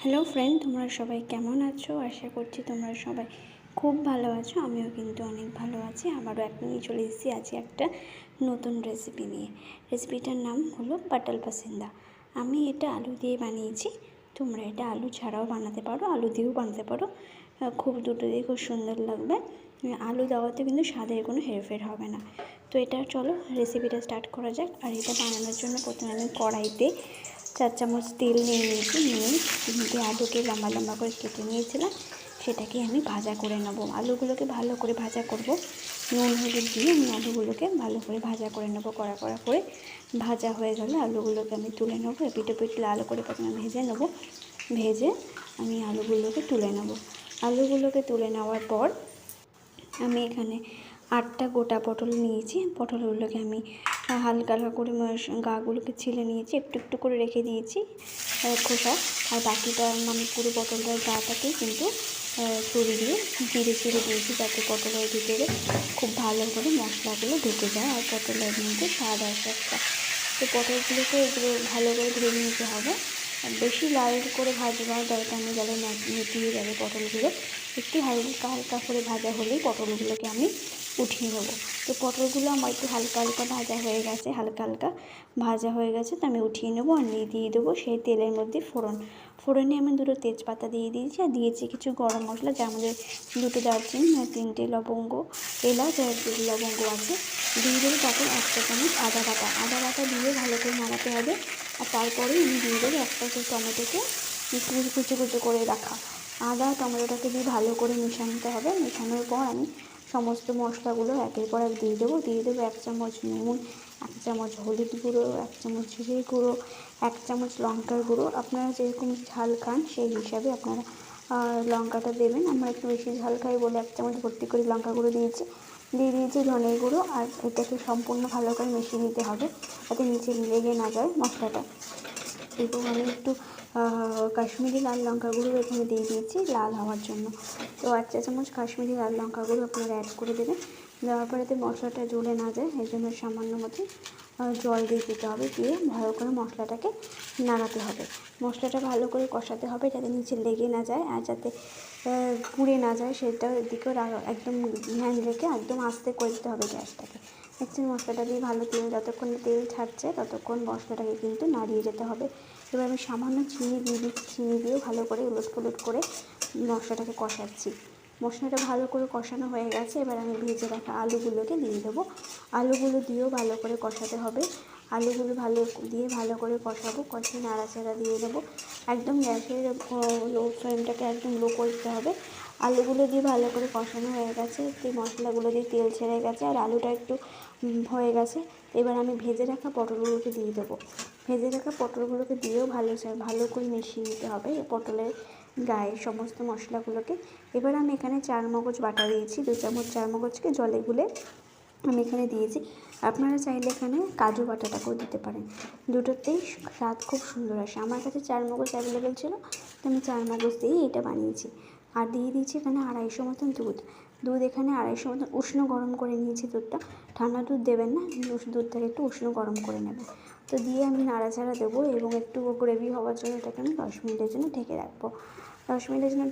Hello friend, তোমরা সবাই কেমন আছো? আশা করছি তোমরা সবাই খুব ভালো আছো। আমিও কিন্তু অনেক ভালো আছি। আবারও নিয়ে চলে এসেছি আজকে একটা নতুন রেসিপি নিয়ে। রেসিপিটার নাম হলো পাটাল পাসিন্দা। আমি এটা আলু দিয়ে বানিয়েছি। তোমরা এটা আলু ছাড়াও বানাতে পারো, আলু দিয়েও বানাতে পারো। খুব দুটো দিয়ে খুব সুন্দর লাগবে। আলু দেওয়াতে কিন্তু স্বাদের কোনো হেরফের হবে না। তো এটা চলো রেসিপিটা স্টার্ট করা যাক। আর এটা বানানোর জন্য প্রথমে আমি কড়াইতে 4 চামচ তেল নিয়ে নিয়েছি। নিয়ে আলুকে লম্বা লম্বা করে কেটে নিয়েছিলাম, সেটাকে আমি ভাজা করে নেব। আলুগুলোকে ভালো করে ভাজা করব। নুন হলুদ দিয়ে আমি আলুগুলোকে ভালো করে ভাজা করে নেব। কড়া করে ভাজা হয়ে গেলে আলুগুলোকে আমি তুলে নেব। এপিট ওপিট লাল করে প্রথমে ভেজে নেব। ভেজে আমি আলুগুলোকে তুলে নেব। আলুগুলোকে তুলে নেওয়ার পর আমি এখানে 8টা গোটা পটল নিয়েছি। পটলগুলোকে আমি হালকা করে গাগুলোকে ছিলে নিয়েছি, একটু একটু করে রেখে দিয়েছি খোসা। আর বাকিটা আমি পুরো পটলটার গাটাকেই কিন্তু ছুরি দিয়ে চিড়ে দিয়েছি, যাতে পটলের ভিতরে খুব ভালো করে মশলাগুলো ঢুকে যায় আর পটলের মধ্যে স্বাদ আসে একটা। তো পটলগুলোকে এগুলো ভালো করে ভেজে নিতে হবে। বেশি লাল করে ভাজবার দরকার নেই, যাতে মিটিয়ে যাবে পটলগুলো। একটু হালকা হালকা করে ভাজা হলেই পটলগুলোকে আমি উঠিয়ে নেবো। তো পটলগুলো আমার একটু হালকা হালকা ভাজা হয়ে গেছে, তো আমি উঠিয়ে নেবো। আর দিয়ে দেবো সেই তেলের মধ্যে ফোড়নে আমি 2টো তেজপাতা দিয়ে দিয়েছি। আর দিয়েছি কিছু গরম মশলা, যার মধ্যে 2টো দারচিনি, 3টে লবঙ্গ, এলাচ আর 2 লবঙ্গ আছে। দিয়ে দেবো তারপর 1 চা চামচ আদা বাটা দিয়ে ভালো করে নাড়াতে হবে। আর তারপরে আমি দিয়ে দেবো একটা টমেটোকে কুচো করে রাখা। আদা টমেটোটাকে দিয়ে ভালো করে মেশাতে হবে। মেশানোর পর আমি সমস্ত মশলাগুলো একের পর এক দিয়ে দেবো। 1 চামচ নুন, 1 চামচ হলুদ গুঁড়ো, 1 চামচ জিরে গুঁড়ো, 1 চামচ লঙ্কার গুঁড়ো। আপনারা যেরকম ঝাল খান সেই হিসাবে আপনারা লঙ্কাটা দেবেন। আমরা একটু বেশি ঝাল খাই বলে 1 চামচ ভর্তি করে লঙ্কা গুঁড়ো দিয়েছি ধনের গুঁড়ো। আর এটাকে সম্পূর্ণ ভালো করে মিশিয়ে নিতে হবে, যাতে নিচে লেগে না যায় মশলাটা। এবং আমি একটু কাশ্মীরি লাল লঙ্কা গুঁড়ো এখানে দিয়ে দিয়েছি লাল হওয়ার জন্য। তো 1 চা চামচ কাশ্মীরি লাল লঙ্কা গুঁড়ো আপনারা অ্যাড করে দেবেন। দেওয়ার পরে এতে মশলাটা জ্বলে না যায়, এই জন্য সামান্য মতো জল দিয়ে দিতে হবে। দিয়ে ভালো করে মশলাটাকে নাড়াতে হবে। মশলাটা ভালো করে কষাতে হবে, যাতে নিচে লেগে না যায় আর যাতে পুড়ে না যায়, সেটার দিকেও একদম ধ্যান রেখে একদম আস্তে করে দিতে হবে গ্যাসটাকে। দেখছেন মশলাটা দিয়ে ভালো যতক্ষণ তেল ছাড়ছে ততক্ষণ মশলাটাকে কিন্তু নাড়িয়ে যেতে হবে। এবার আমি সামান্য চিনি দিয়ে দিচ্ছি। চিনি দিয়েও ভালো করে উলট করে মশলাটাকে কষাচ্ছি। মশলাটা ভালো করে কষানো হয়ে গেছে। এবার আমি ভেজে রাখা আলুগুলোকে দিয়ে দেবো। আলুগুলো দিয়েও ভালো করে কষাতে হবে। আলুগুলো ভালো করে কষাবো। কষিয়ে নাড়াচাড়া দিয়ে দেবো। একদম গ্যাসের ফ্লেমটাকে একদম লো করতে হবে। আলুগুলো দিয়ে ভালো করে কষানো হয়ে গেছে। মশলাগুলো দিয়ে তেল ছেড়ে গেছে আর আলুটা একটু হয়ে গেছে। এবার আমি ভেজে রাখা পটলগুলোকে দিয়ে দেবো। ভেজে রাখা পটলগুলোকে দিয়েও ভালো করে মিশিয়ে নিতে হবে পটলের গায়ে সমস্ত মশলাগুলোকে। এবার আমি এখানে 4 মগজ বাটা দিয়েছি। 2 চামচ 4 মগজকে জলে গুলে আমি এখানে দিয়েছি। আপনারা চাইলে এখানে কাজু বাটাটাকেও দিতে পারেন, দুটোতেই স্বাদ খুব সুন্দর আসে। আমার কাছে 4 মগজ অ্যাভেলেবেল ছিল, তো আমি 4 মগজ দিয়েই এটা বানিয়েছি। আর দিয়ে দিয়েছি এখানে 250 মতন দুধ এখানে 250 মতন উষ্ণ গরম করে নিয়েছি দুধটা। ঠান্ডা দুধ দেবেন না, দুধটাকে একটু উষ্ণ গরম করে নেবেন। তো দিয়ে আমি নাড়াচাড়া দেবো এবং একটু গ্রেভি হওয়ার জন্য এটাকে আমি 10 মিনিটের জন্য ঢেকে রাখবো। 10 মিনিটের জন্য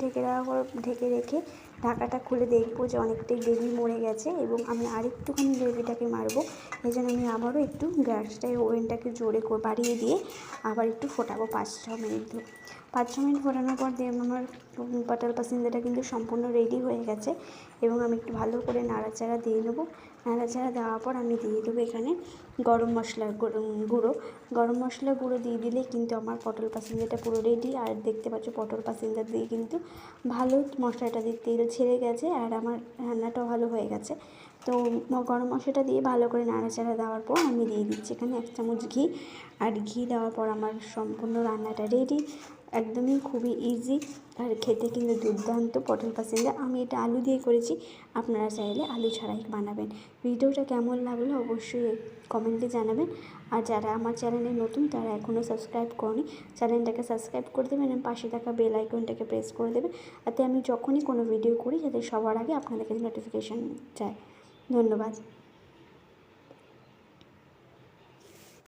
ঢেকে রেখে ঢাকাটা খুলে দেখবো যে অনেকটাই গ্রেভি মরে গেছে এবং আমি আরেকটুখানি গ্রেভিটাকে মারবো। এই জন্য আমি আবারও একটু গ্যাসটাকে ওভেনটাকে জোরে বাড়িয়ে দিয়ে আবার একটু ফোটাবো 5-6 মিনিট ধরে। 5-6 মিনিট ফোটানোর পর দিয়ে আমার পাটাল পাসিন্দাটা কিন্তু সম্পূর্ণ রেডি হয়ে গেছে। এবং আমি একটু ভালো করে নাড়াচাড়া দিয়ে নেবো। নাড়াচাড়া দেওয়ার পর আমি দিয়ে দেবো এখানে গরম মশলার গুঁড়ো দিয়ে দিলে কিন্তু আমার পটল পাসিন্দাটা পুরো রেডি। আর দেখতে পাচ্ছ পটল পাসিন্দা দিয়ে কিন্তু ভালো মশলাটা দিয়ে তেল ছেড়ে গেছে আর আমার রান্নাটাও ভালো হয়ে গেছে। তো গরম মশলাটা দিয়ে ভালো করে নাড়াচাড়া দেওয়ার পর আমি দিয়ে দিচ্ছি এখানে 1 চামচ ঘি। আর ঘি দেওয়ার পর আমার সম্পূর্ণ রান্নাটা রেডি। একদমই খুবই ইজি আর খেতে কিন্তু দুর্দান্ত পটল পাসিন্দা। আমি এটা আলু দিয়ে করেছি, আপনারা চাইলে আলু ছাড়াই বানাবেন। ভিডিওটা কেমন লাগলো অবশ্যই কমেন্টে জানাবেন। আর যারা আমার চ্যানেলে নতুন তারা এখনও সাবস্ক্রাইব করনি, চ্যানেলটাকে সাবস্ক্রাইব করে দেবেন এবং পাশে থাকা বেল আইকনটাকে প্রেস করে দেবেন, যাতে আমি যখনই কোনো ভিডিও করি যাতে সবার আগে আপনাদের কাছে নোটিফিকেশান যায়। ধন্যবাদ।